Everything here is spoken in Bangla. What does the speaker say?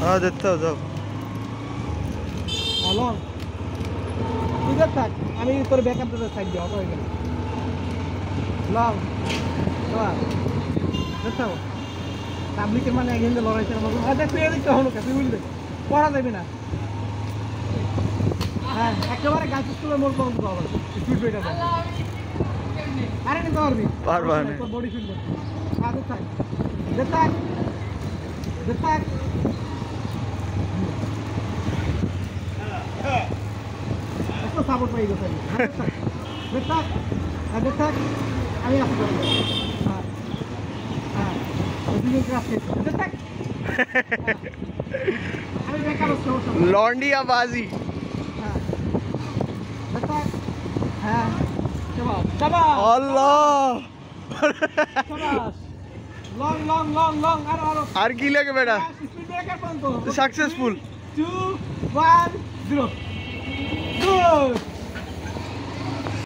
হ্যাঁ দেখতে যাও হ্যালো ঠিক আছে থাক আমি তোর ব্যাকআপ দিতে সাইড দিয়ে অটো হয়ে গেল লং দেখো পাবলিকের মানে একদিন লড়াইছে আমাকে আচ্ছা পেয়ে দিতে হলো তুই বুঝলি পড়া যাবে না হ্যাঁ একেবারে গাছ স্কুলের মোড় পর্যন্ত পাবো স্পিড ব্রেকার আরে নিতে পারবি পারবা না তোর বডি ফিল করতে হ্যাঁ দেখ একটু সাপোর্ট পাই গেছে দেখ আমি আসতে পারি হ্যাঁ হ্যাঁ দুজন ক্রাস খেয়েছি দেখ আমি বেকার लौंडिया बाजी হ্যাঁ দেখ হ্যাঁ শাবাশ अल्लाह শাবাশ লং লং লং লং আরো আর কি লাগে বেটা স্পিড ব্রেকার পর্যন্ত সাকসেসফুল 2 1 0 গুড